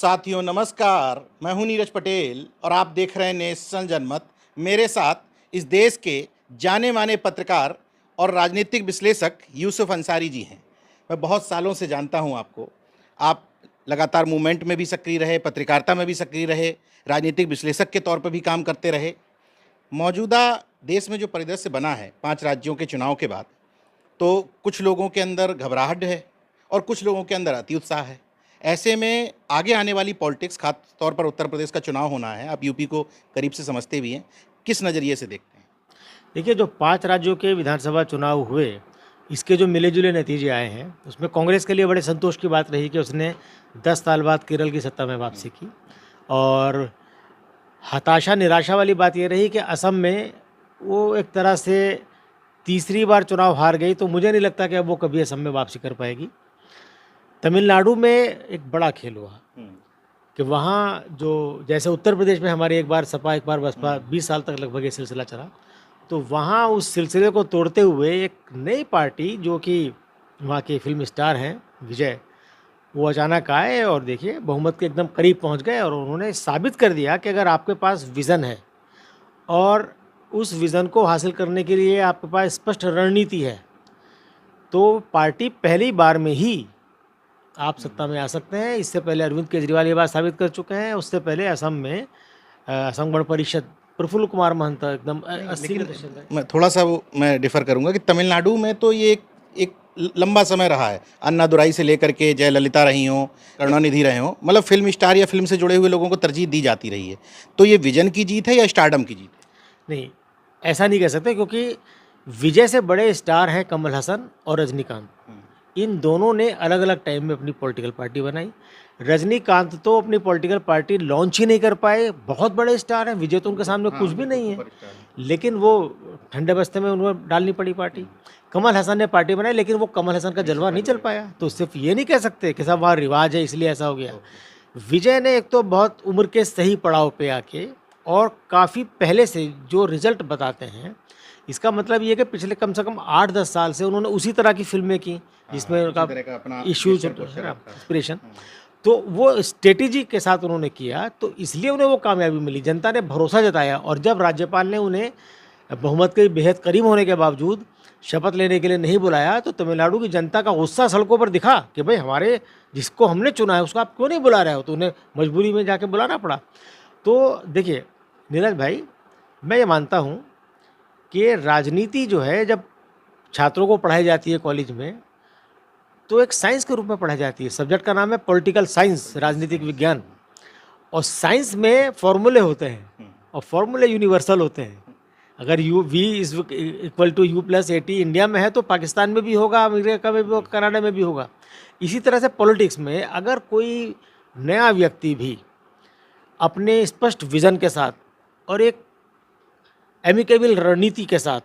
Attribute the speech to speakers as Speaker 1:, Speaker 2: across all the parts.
Speaker 1: साथियों नमस्कार, मैं हूं नीरज पटेल और आप देख रहे हैं नेशन जनमत। मेरे साथ इस देश के जाने माने पत्रकार और राजनीतिक विश्लेषक यूसुफ अंसारी जी हैं। मैं बहुत सालों से जानता हूं आपको। आप लगातार मूवमेंट में भी सक्रिय रहे, पत्रकारिता में भी सक्रिय रहे, राजनीतिक विश्लेषक के तौर पर भी काम करते रहे। मौजूदा देश में जो परिदृश्य बना है 5 राज्यों के चुनाव के बाद, तो कुछ लोगों के अंदर घबराहट है और कुछ लोगों के अंदर अति उत्साह है। ऐसे में आगे आने वाली पॉलिटिक्स, खास तौर पर उत्तर प्रदेश का चुनाव होना है, आप यूपी को करीब से समझते भी हैं, किस नज़रिए से देखते हैं?
Speaker 2: देखिए, जो 5 राज्यों के विधानसभा चुनाव हुए, इसके जो मिले-जुले नतीजे आए हैं, उसमें कांग्रेस के लिए बड़े संतोष की बात रही कि उसने 10 साल बाद केरल की सत्ता में वापसी की। और हताशा, निराशा वाली बात ये रही कि असम में वो एक तरह से तीसरी बार चुनाव हार गई, तो मुझे नहीं लगता कि अब वो कभी असम में वापसी कर पाएगी। तमिलनाडु में एक बड़ा खेल हुआ कि वहाँ जो जैसे उत्तर प्रदेश में हमारी एक बार सपा एक बार बसपा 20 साल तक लगभग ये सिलसिला चला, तो वहाँ उस सिलसिले को तोड़ते हुए एक नई पार्टी जो कि वहाँ के फिल्म स्टार हैं विजय, वो अचानक आए और देखिए बहुमत के एकदम करीब पहुँच गए और उन्होंने साबित कर दिया कि अगर आपके पास विज़न है और उस विज़न को हासिल करने के लिए आपके पास स्पष्ट रणनीति है, तो पार्टी पहली बार में ही आप सत्ता में आ सकते हैं। इससे पहले अरविंद केजरीवाल ये बात साबित कर चुके हैं। उससे पहले असम में असम गण परिषद प्रफुल्ल कुमार महंत एकदम 80%
Speaker 1: मैं थोड़ा सा मैं डिफ़र करूंगा कि तमिलनाडु में तो ये एक लंबा समय रहा है। अन्नादुराई से लेकर के जयललिता रही हों, करुणानिधि रहे हों, मतलब फिल्म स्टार या फिल्म से जुड़े हुए लोगों को तरजीह दी जाती रही है। तो ये विजन की जीत है या स्टारडम की जीत है?
Speaker 2: नहीं, ऐसा नहीं कह सकते, क्योंकि विजय से बड़े स्टार हैं कमल हसन और रजनीकांत। इन दोनों ने अलग अलग टाइम में अपनी पॉलिटिकल पार्टी बनाई। रजनीकांत तो अपनी पॉलिटिकल पार्टी लॉन्च ही नहीं कर पाए, बहुत बड़े स्टार हैं, विजय तो उनके सामने कुछ भी नहीं है, लेकिन वो ठंडे बस्ते में उन्हें डालनी पड़ी पार्टी। कमल हसन ने पार्टी बनाई, लेकिन वो कमल हसन का जलवा नहीं चल पाया। तो सिर्फ ये नहीं कह सकते कि सब वहाँ रिवाज है इसलिए ऐसा हो गया। विजय ने एक तो बहुत उम्र के सही पड़ाव पे आके और काफ़ी पहले से जो रिजल्ट बताते हैं, इसका मतलब ये कि पिछले कम से कम 8-10 साल से उन्होंने उसी तरह की फिल्में की जिसमें उनका इश्यूज इंस्पिरेशन, तो वो स्ट्रेटेजी के साथ उन्होंने किया, तो इसलिए उन्हें वो कामयाबी मिली। जनता ने भरोसा जताया और जब राज्यपाल ने उन्हें बहुमत के बेहद करीब होने के बावजूद शपथ लेने के लिए नहीं बुलाया, तो तमिलनाडु की जनता का गुस्सा सड़कों पर दिखा कि भाई हमारे जिसको हमने चुना है उसको आप क्यों नहीं बुला रहे हो, तो उन्हें मजबूरी में जाके बुलाना पड़ा। तो देखिए नीरज भाई, मैं ये मानता हूँ कि राजनीति जो है जब छात्रों को पढ़ाई जाती है कॉलेज में, तो एक साइंस के रूप में पढ़ाई जाती है। सब्जेक्ट का नाम है पॉलिटिकल साइंस, राजनीतिक विज्ञान। और साइंस में फॉर्मूले होते हैं और फॉर्मूले यूनिवर्सल होते हैं। अगर V equal to U+80 India में है तो पाकिस्तान में भी होगा, अमेरिका में भी होगा, कनाडा में भी होगा। इसी तरह से पॉलिटिक्स में अगर कोई नया व्यक्ति भी अपने स्पष्ट विज़न के साथ और एक एमिकेबल रणनीति के साथ,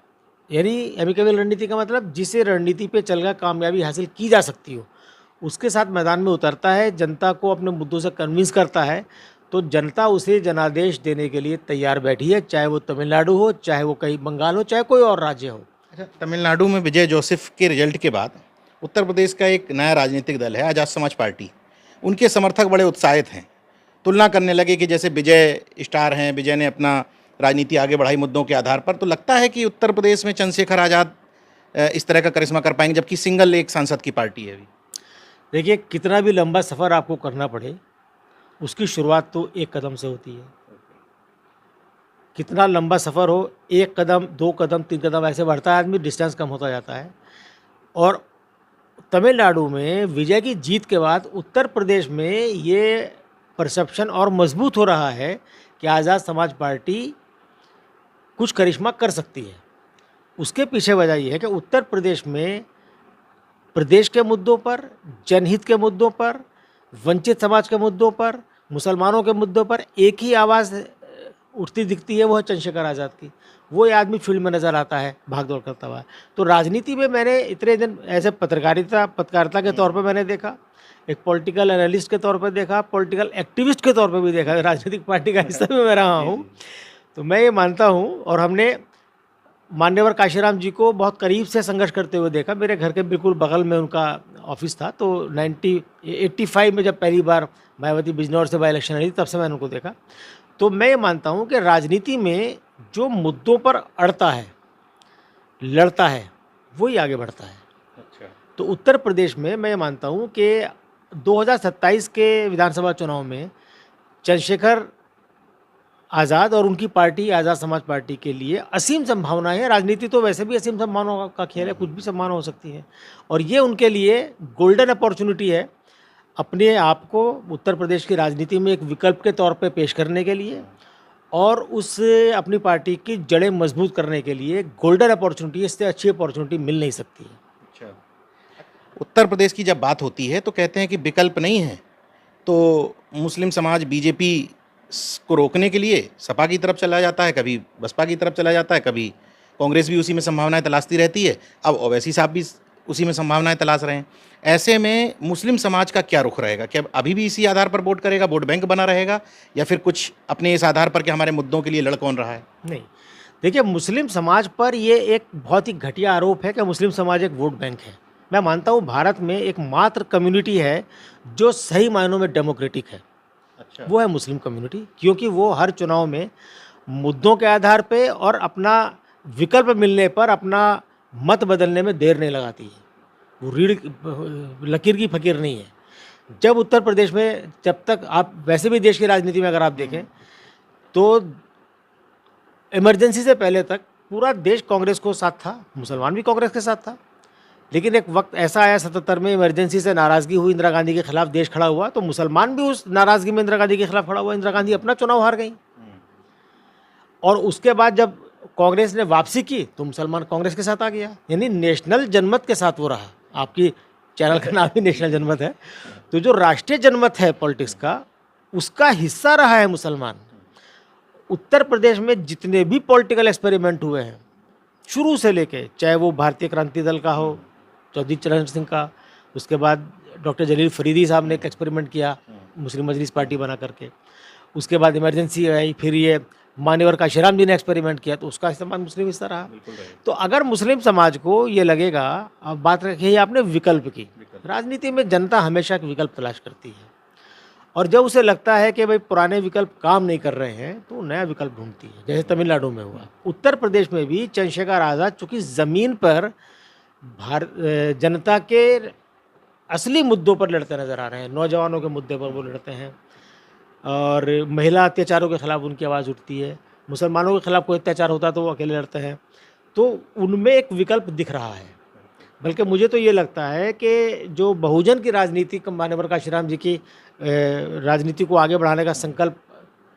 Speaker 2: यानी एमिकेबल रणनीति का मतलब जिसे रणनीति पे चलकर कामयाबी हासिल की जा सकती हो, उसके साथ मैदान में उतरता है, जनता को अपने मुद्दों से कन्विंस करता है, तो जनता उसे जनादेश देने के लिए तैयार बैठी है, चाहे वो तमिलनाडु हो, चाहे वो कहीं बंगाल हो, चाहे कोई और राज्य हो।
Speaker 1: अच्छा, तमिलनाडु में विजय जोसेफ के रिजल्ट के बाद उत्तर प्रदेश का एक नया राजनीतिक दल है आज़ाद समाज पार्टी। उनके समर्थक बड़े उत्साहित हैं, तुलना करने लगे कि जैसे विजय स्टार हैं, विजय ने अपना राजनीति आगे बढ़ाई मुद्दों के आधार पर, तो लगता है कि उत्तर प्रदेश में चंद्रशेखर आज़ाद इस तरह का करिश्मा कर पाएंगे, जबकि सिंगल एक सांसद की पार्टी है अभी।
Speaker 2: देखिए, कितना भी लंबा सफ़र आपको करना पड़े, उसकी शुरुआत तो एक कदम से होती है। कितना लंबा सफ़र हो, 1 कदम, 2 कदम, 3 कदम ऐसे बढ़ता है आदमी, डिस्टेंस कम होता जाता है। और तमिलनाडु में विजय की जीत के बाद उत्तर प्रदेश में ये परसेप्शन और मजबूत हो रहा है कि आज़ाद समाज पार्टी कुछ करिश्मा कर सकती है। उसके पीछे वजह यह है कि उत्तर प्रदेश में प्रदेश के मुद्दों पर, जनहित के मुद्दों पर, वंचित समाज के मुद्दों पर, मुसलमानों के मुद्दों पर एक ही आवाज़ उठती दिखती है, वो है चंद्रशेखर आज़ाद की। वो आदमी फील्ड में नज़र आता है भागदौड़ करता हुआ। तो राजनीति में मैंने इतने दिन ऐसे पत्रकारिता के तौर पर मैंने देखा, एक पॉलिटिकल एनालिस्ट के तौर पर देखा, पॉलिटिकल एक्टिविस्ट के तौर पर भी देखा, राजनीतिक पार्टी का हिस्सा भी मैं रहा हूँ। तो मैं ये मानता हूँ, और हमने मान्यवर काशीराम जी को बहुत करीब से संघर्ष करते हुए देखा। मेरे घर के बिल्कुल बगल में उनका ऑफिस था, तो 1985 में जब पहली बार मायावती बिजनौर से बाई इलेक्शन लड़ी तब से मैंने उनको देखा। तो मैं ये मानता हूँ कि राजनीति में जो मुद्दों पर अड़ता है, लड़ता है, वही आगे बढ़ता है।
Speaker 1: अच्छा।
Speaker 2: तो उत्तर प्रदेश में मैं ये मानता हूँ कि 2027 के विधानसभा चुनाव में चंद्रशेखर आज़ाद और उनकी पार्टी आज़ाद समाज पार्टी के लिए असीम संभावनाएं हैं। राजनीति तो वैसे भी असीम संभावनाओं का खेल है, कुछ भी संभावना हो सकती है, और ये उनके लिए गोल्डन अपॉर्चुनिटी है अपने आप को उत्तर प्रदेश की राजनीति में एक विकल्प के तौर पे पेश करने के लिए, और उस अपनी पार्टी की जड़ें मजबूत करने के लिए गोल्डन अपॉर्चुनिटी, इससे अच्छी अपॉर्चुनिटी मिल नहीं सकती है।
Speaker 1: अच्छा, उत्तर प्रदेश की जब बात होती है तो कहते हैं कि विकल्प नहीं है, तो मुस्लिम समाज बीजेपी को रोकने के लिए सपा की तरफ चला जाता है, कभी बसपा की तरफ चला जाता है, कभी कांग्रेस भी उसी में संभावनाएं तलाशती रहती है। अब ओवैसी साहब भी उसी में संभावनाएं तलाश रहे हैं। ऐसे में मुस्लिम समाज का क्या रुख रहेगा? क्या अभी भी इसी आधार पर वोट करेगा, वोट बैंक बना रहेगा, या फिर कुछ अपने इस आधार पर कि हमारे मुद्दों के लिए लड़ कौन रहा है?
Speaker 2: नहीं, देखिए, मुस्लिम समाज पर ये एक बहुत ही घटिया आरोप है कि मुस्लिम समाज एक वोट बैंक है। मैं मानता हूँ भारत में एक मात्र कम्युनिटी है जो सही मायनों में डेमोक्रेटिक है,
Speaker 1: अच्छा।
Speaker 2: वो है मुस्लिम कम्युनिटी, क्योंकि वो हर चुनाव में मुद्दों के आधार पे और अपना विकल्प मिलने पर अपना मत बदलने में देर नहीं लगाती है। वो रीढ़ लकीर की फकीर नहीं है। जब उत्तर प्रदेश में, जब तक आप वैसे भी देश की राजनीति में अगर आप देखें तो इमरजेंसी से पहले तक पूरा देश कांग्रेस को साथ था, मुसलमान भी कांग्रेस के साथ था। लेकिन एक वक्त ऐसा आया 77 में, इमरजेंसी से नाराज़गी हुई, इंदिरा गांधी के खिलाफ देश खड़ा हुआ, तो मुसलमान भी उस नाराज़गी में इंदिरा गांधी के खिलाफ खड़ा हुआ। इंदिरा गांधी अपना चुनाव हार गई, और उसके बाद जब कांग्रेस ने वापसी की तो मुसलमान कांग्रेस के साथ आ गया। यानी नेशनल जनमत के साथ वो रहा। आपकी चैनल का नाम ही नेशनल जनमत है, तो जो राष्ट्रीय जनमत है पॉलिटिक्स का, उसका हिस्सा रहा है मुसलमान। उत्तर प्रदेश में जितने भी पॉलिटिकल एक्सपेरिमेंट हुए हैं शुरू से लेके, चाहे वो भारतीय क्रांति दल का हो, चौधरी चरण सिंह का, उसके बाद डॉक्टर जलील फरीदी साहब ने एक एक्सपेरिमेंट किया मुस्लिम मजलिस पार्टी बना करके, उसके बाद इमरजेंसी आई, फिर ये मान्यवर काशीराम जी ने एक्सपेरिमेंट किया, तो उसका इस्तेमाल मुस्लिम हिस्सा रहा। तो अगर मुस्लिम समाज को ये लगेगा, अब बात रखी है आपने विकल्प की, राजनीति में जनता हमेशा एक विकल्प तलाश करती है, और जब उसे लगता है कि भाई पुराने विकल्प काम नहीं कर रहे हैं तो नया विकल्प ढूंढती है। जैसे तमिलनाडु में हुआ, उत्तर प्रदेश में भी चंद्रशेखर आज़ाद चूँकि ज़मीन पर जनता के असली मुद्दों पर लड़ते नज़र आ रहे हैं, नौजवानों के मुद्दे पर वो लड़ते हैं, और महिला अत्याचारों के ख़िलाफ़ उनकी आवाज़ उठती है, मुसलमानों के ख़िलाफ़ कोई अत्याचार होता है तो वो अकेले लड़ते हैं। तो उनमें एक विकल्प दिख रहा है। बल्कि मुझे तो ये लगता है कि जो बहुजन की राजनीति, मान्यवर काशीराम जी की राजनीति को आगे बढ़ाने का संकल्प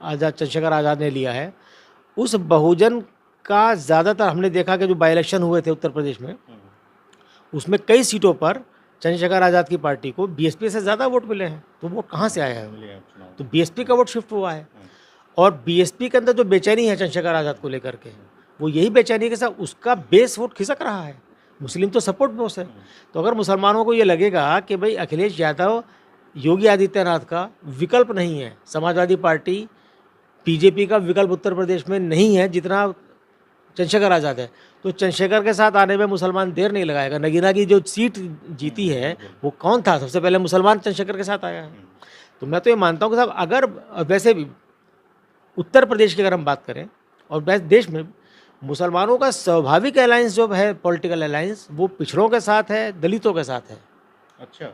Speaker 2: आज़ाद चंद्रशेखर आज़ाद ने लिया है, उस बहुजन का ज़्यादातर हमने देखा कि जो बाई इलेक्शन हुए थे उत्तर प्रदेश में, उसमें कई सीटों पर चंद्रशेखर आज़ाद की पार्टी को बीएसपी से ज़्यादा वोट मिले हैं। तो वोट कहाँ से आया है? तो बीएसपी का वोट शिफ्ट हुआ है, और बीएसपी के अंदर जो बेचैनी है चंद्रशेखर आज़ाद को लेकर के, वो यही बेचैनी के साथ उसका बेस वोट खिसक रहा है। मुस्लिम तो सपोर्ट बेस है। तो अगर मुसलमानों को ये लगेगा कि भाई अखिलेश यादव, योगी आदित्यनाथ का विकल्प नहीं है, समाजवादी पार्टी, बीजेपी का विकल्प उत्तर प्रदेश में नहीं है जितना चंद्रशेखर आज़ाद है, तो चंद्रशेखर के साथ आने में मुसलमान देर नहीं लगाएगा। नगीना की जो सीट जीती है वो कौन था? सबसे पहले मुसलमान चंद्रशेखर के साथ आया है। तो मैं तो ये मानता हूँ कि साहब, अगर वैसे भी उत्तर प्रदेश की अगर हम बात करें, और वैसे देश में मुसलमानों का स्वाभाविक अलायंस जो है, पॉलिटिकल अलायंस, वो पिछड़ों के साथ है, दलितों के साथ है।
Speaker 1: अच्छा,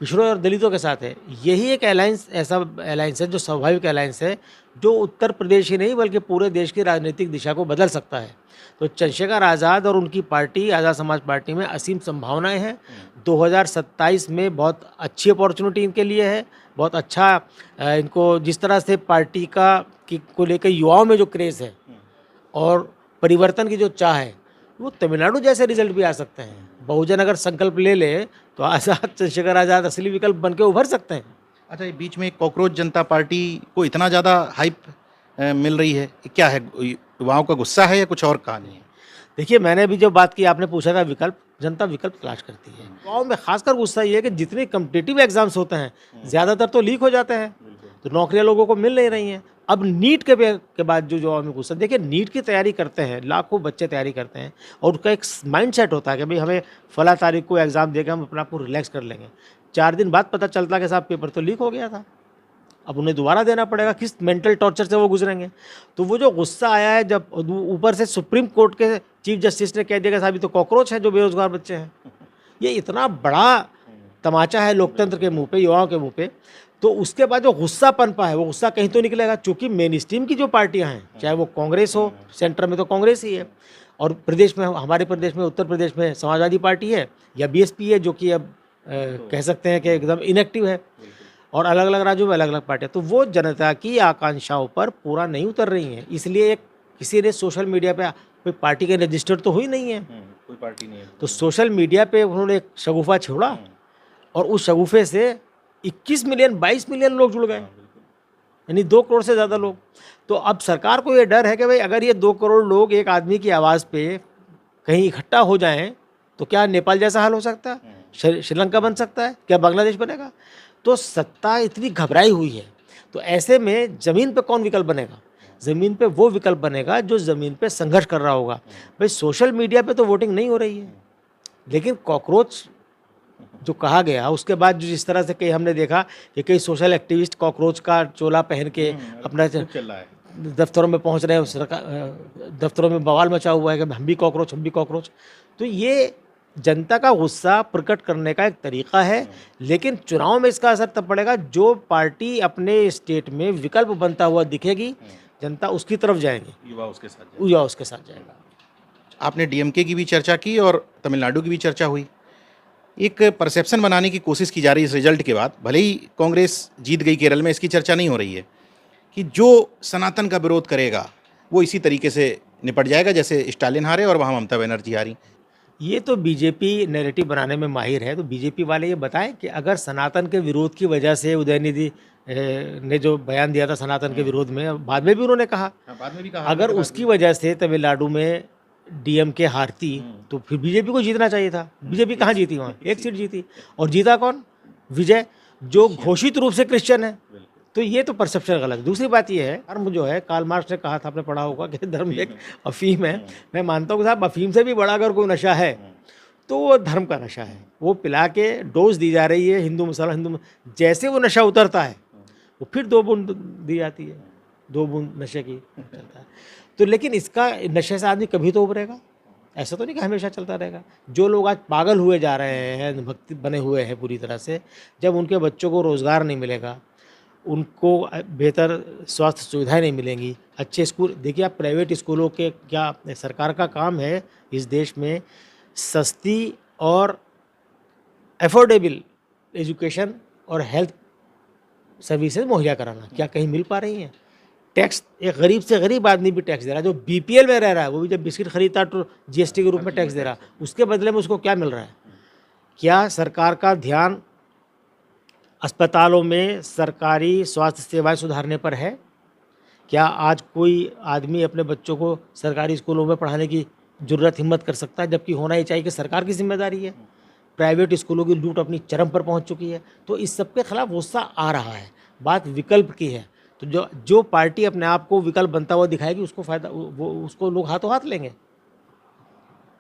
Speaker 2: पिछड़ों और दलितों के साथ है। यही एक अलायंस, ऐसा अलायंस है जो स्वाभाविक अलायंस है, जो उत्तर प्रदेश ही नहीं बल्कि पूरे देश की राजनीतिक दिशा को बदल सकता है। तो चंद्रशेखर आज़ाद और उनकी पार्टी, आज़ाद समाज पार्टी में असीम संभावनाएं हैं। 2027 में बहुत अच्छी अपॉर्चुनिटी इनके लिए है, बहुत अच्छा इनको, जिस तरह से पार्टी को लेकर युवाओं में जो क्रेज़ है और परिवर्तन की जो चाह है, वो तमिलनाडु जैसे रिजल्ट भी आ सकते हैं। बहुजन अगर संकल्प ले ले तो आज़ाद, चंद्रशेखर आज़ाद असली विकल्प बन के उभर सकते हैं।
Speaker 1: अच्छा, ये बीच में कॉकरोच जनता पार्टी को इतना ज़्यादा हाइप मिल रही है, क्या है? युवाओं का गुस्सा है या कुछ और कहानी है?
Speaker 2: देखिए, मैंने भी जो बात की, आपने पूछा था विकल्प, जनता विकल्प तलाश करती है। युवाओं में खासकर गुस्सा ये है कि जितने कम्पिटिटिव एग्जाम्स होते हैं ज़्यादातर तो लीक हो जाते हैं। तो नौकरियां लोगों को मिल नहीं रही हैं। अब नीट के बाद जो जवाब में गुस्सा, देखिए नीट की तैयारी करते हैं, लाखों बच्चे तैयारी करते हैं और उसका एक माइंड सेट होता है कि भाई हमें फला तारीख को एग्ज़ाम देकर हम अपना आपको रिलैक्स कर लेंगे। 4 दिन बाद पता चलता कि साहब पेपर तो लीक हो गया था, अब उन्हें दोबारा देना पड़ेगा। किस मेंटल टॉर्चर से वो गुजरेंगे। तो वो जो गुस्सा आया है, जब ऊपर से सुप्रीम कोर्ट के चीफ जस्टिस ने कह दिया कि साहब ये तो कॉकरोच है जो बेरोजगार बच्चे हैं, ये इतना बड़ा तमाचा है लोकतंत्र के मुंह पे, युवाओं के मुंह पे। तो उसके बाद जो गुस्सा पनपा है वो गुस्सा कहीं तो निकलेगा, चूंकि मेन स्ट्रीम की जो पार्टियां हैं, चाहे वो कांग्रेस हो, सेंटर में तो कांग्रेस ही है, और प्रदेश में, हमारे प्रदेश में, उत्तर प्रदेश में समाजवादी पार्टी है या बीएसपी है, जो कि अब कह सकते हैं कि एकदम इनएक्टिव है, और अलग अलग राज्यों में अलग अलग पार्टियां। तो वो जनता की आकांक्षाओं पर पूरा नहीं उतर रही हैं। इसलिए एक किसी ने सोशल मीडिया पे, कोई पार्टी के रजिस्टर तो हुई नहीं है,
Speaker 1: कोई पार्टी नहीं है,
Speaker 2: तो सोशल मीडिया पे उन्होंने एक शगुफा छोड़ा और उस शगुफे से 21 मिलियन 22 मिलियन लोग जुड़ गए, यानी 2 करोड़ से ज़्यादा लोग। तो अब सरकार को ये डर है कि भाई अगर ये 2 करोड़ लोग एक आदमी की आवाज़ पे कहीं इकट्ठा हो जाएं तो क्या नेपाल जैसा हाल हो सकता है, श्रीलंका बन सकता है, क्या बांग्लादेश बनेगा। तो सत्ता इतनी घबराई हुई है, तो ऐसे में ज़मीन पे कौन विकल्प बनेगा? ज़मीन पे वो विकल्प बनेगा जो ज़मीन पे संघर्ष कर रहा होगा। भाई सोशल मीडिया पे तो वोटिंग नहीं हो रही है, लेकिन कॉकरोच जो कहा गया उसके बाद जो जिस तरह से कई हमने देखा कि कई सोशल एक्टिविस्ट कॉकरोच का चोला पहन के अपना
Speaker 1: चल रहा है,
Speaker 2: दफ्तरों में पहुंच रहे हैं, दफ्तरों में बवाल मचा हुआ है कि हम भी कॉकरोच, हम भी कॉकरोच। तो ये जनता का गुस्सा प्रकट करने का एक तरीका है, लेकिन चुनाव में इसका असर तब पड़ेगा जो पार्टी अपने स्टेट में विकल्प बनता हुआ दिखेगी, जनता उसकी तरफ जाएंगे,
Speaker 1: युवा उसके साथ
Speaker 2: जाएगा।
Speaker 1: आपने डीएमके की भी चर्चा की और तमिलनाडु की भी चर्चा हुई। एक परसेप्शन बनाने की कोशिश की जा रही है इस रिजल्ट के बाद, भले ही कांग्रेस जीत गई केरल में, इसकी चर्चा नहीं हो रही है कि जो सनातन का विरोध करेगा वो इसी तरीके से निपट जाएगा जैसे स्टालिन हारे और वहाँ ममता बनर्जी हारी।
Speaker 2: ये तो बीजेपी नैरेटिव बनाने में माहिर है। तो बीजेपी वाले ये बताएं कि अगर सनातन के विरोध की वजह से उदयनिधि ने जो बयान दिया था सनातन के विरोध में, बाद में भी उन्होंने कहा,
Speaker 1: बाद में भी कहा,
Speaker 2: अगर उसकी वजह से तमिलनाडु में डीएमके हारती तो फिर बीजेपी को जीतना चाहिए था। बीजेपी कहाँ जीती? वहाँ 1 सीट जीती, और जीता कौन? विजय, जो घोषित रूप से क्रिश्चियन है। तो ये तो परसेप्शन गलत है। दूसरी बात ये है, धर्म जो है, कार्ल मार्क्स ने कहा था, आपने पढ़ा होगा कि धर्म एक अफीम है। मैं मानता हूँ कि साहब अफीम से भी बड़ा अगर कोई नशा है तो वो धर्म का नशा है। वो पिला के डोज दी जा रही है, हिंदू मुसलमान, जैसे वो नशा उतरता है वो फिर 2 बूंद दी जाती है, 2 बूंद नशे की चलता है। तो लेकिन इसका नशे से आदमी कभी तो उभरेगा, ऐसा तो नहीं कि हमेशा चलता रहेगा। जो लोग आज पागल हुए जा रहे हैं, भक्ति बने हुए हैं पूरी तरह से, जब उनके बच्चों को रोज़गार नहीं मिलेगा, उनको बेहतर स्वास्थ्य सुविधाएं नहीं मिलेंगी, अच्छे स्कूल, देखिए आप प्राइवेट स्कूलों के, क्या सरकार का काम है इस देश में सस्ती और एफोर्डेबल एजुकेशन और हेल्थ सर्विसेज मुहैया कराना, क्या कहीं मिल पा रही हैं? टैक्स, एक गरीब से गरीब आदमी भी टैक्स दे रहा है, जो बीपीएल में रह रहा है वो भी जब बिस्किट खरीदता तो जीएसटी के रूप में टैक्स दे रहा, उसके बदले में उसको क्या मिल रहा है? क्या सरकार का ध्यान अस्पतालों में सरकारी स्वास्थ्य सेवाएं सुधारने पर है? क्या आज कोई आदमी अपने बच्चों को सरकारी स्कूलों में पढ़ाने की ज़रूरत हिम्मत कर सकता है? जबकि होना ही चाहिए कि सरकार की जिम्मेदारी है। प्राइवेट स्कूलों की लूट अपनी चरम पर पहुंच चुकी है। तो इस सब के खिलाफ गुस्सा आ रहा है। बात विकल्प की है, तो जो पार्टी अपने आप को विकल्प बनता हुआ दिखाएगी उसको फ़ायदा, वो उसको लोग हाथों हाथ लेंगे।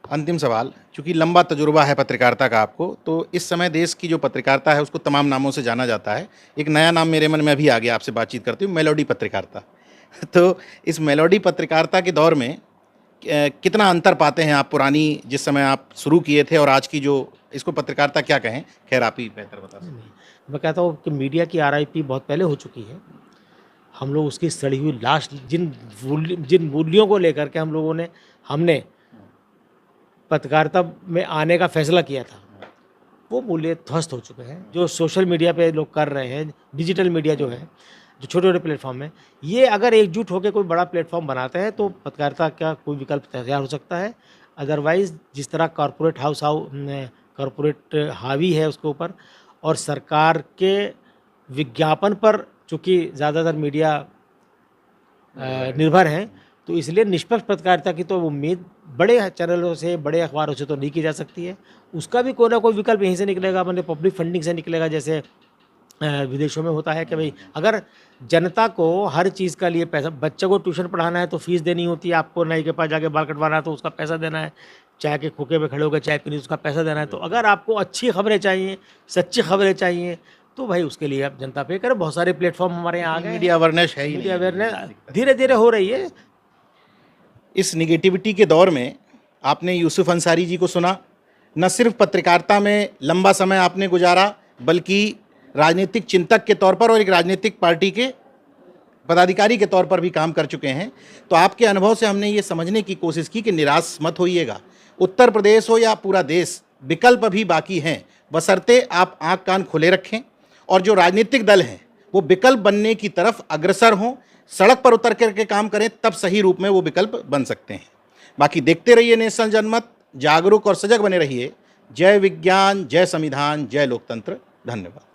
Speaker 1: अंतिम सवाल, चूंकि लंबा तजुर्बा है पत्रकारिता का आपको, तो इस समय देश की जो पत्रकारिता है उसको तमाम नामों से जाना जाता है। एक नया नाम मेरे मन में अभी आ गया आपसे बातचीत करते हुए, मेलोडी पत्रकारिता। तो इस मेलोडी पत्रकारिता के दौर में कितना अंतर पाते हैं आप, पुरानी जिस समय आप शुरू किए थे और आज की जो, इसको पत्रकारिता क्या कहें? खैर आप ही बेहतर बता सकते हैं।
Speaker 2: मैं कहता हूँ कि मीडिया की आरआईपी बहुत पहले हो चुकी है। हम लोग उसकी सड़ी हुई लाश, जिन मूल्यों को लेकर के हमने पत्रकारिता में आने का फैसला किया था, वो मूल्य ध्वस्त हो चुके हैं। जो सोशल मीडिया पे लोग कर रहे हैं, डिजिटल मीडिया जो है, जो छोटे छोटे प्लेटफॉर्म है, ये अगर एकजुट होकर कोई बड़ा प्लेटफॉर्म बनाते हैं तो पत्रकारिता का कोई विकल्प तैयार हो सकता है। अदरवाइज़ जिस तरह कॉरपोरेट हावी है उसके ऊपर, और सरकार के विज्ञापन पर चूँकि ज़्यादातर मीडिया निर्भर हैं, तो इसलिए निष्पक्ष पत्रकारिता की तो उम्मीद बड़े चैनलों से, बड़े अखबारों से तो नहीं की जा सकती है। उसका भी कोई ना कोई विकल्प यहीं से निकलेगा, मतलब पब्लिक फंडिंग से निकलेगा। जैसे विदेशों में होता है कि भाई अगर जनता को हर चीज़ का लिए पैसा, बच्चे को ट्यूशन पढ़ाना है तो फीस देनी होती है, आपको नाई के पास जाके बाल कटवाना है तो उसका पैसा देना है, चाय के खोखे पे खड़े होकर चाय पीनी उसका पैसा देना है। तो अगर आपको अच्छी खबरें चाहिए, सच्ची खबरें चाहिए, तो भाई उसके लिए आप जनता पे करें। बहुत सारे प्लेटफॉर्म हमारे यहाँ आ गए,
Speaker 1: मीडिया अवेयरनेस है ही
Speaker 2: मीडिया
Speaker 1: नहीं।
Speaker 2: अवेयरनेस धीरे धीरे हो रही है।
Speaker 1: इस निगेटिविटी के दौर में आपने यूसुफ अंसारी जी को सुना, न सिर्फ पत्रकारिता में लंबा समय आपने गुजारा, बल्कि राजनीतिक चिंतक के तौर पर और एक राजनीतिक पार्टी के पदाधिकारी के तौर पर भी काम कर चुके हैं। तो आपके अनुभव से हमने ये समझने की कोशिश की कि निराश मत होइएगा। उत्तर प्रदेश हो या पूरा देश, विकल्प भी बाकी हैं, बशर्ते आप आँख कान खुले रखें और जो राजनीतिक दल हैं वो विकल्प बनने की तरफ अग्रसर हों, सड़क पर उतर करके काम करें, तब सही रूप में वो विकल्प बन सकते हैं। बाकी देखते रहिए नेशनल जनमत, जागरूक और सजग बने रहिए। जय विज्ञान, जय संविधान, जय लोकतंत्र। धन्यवाद।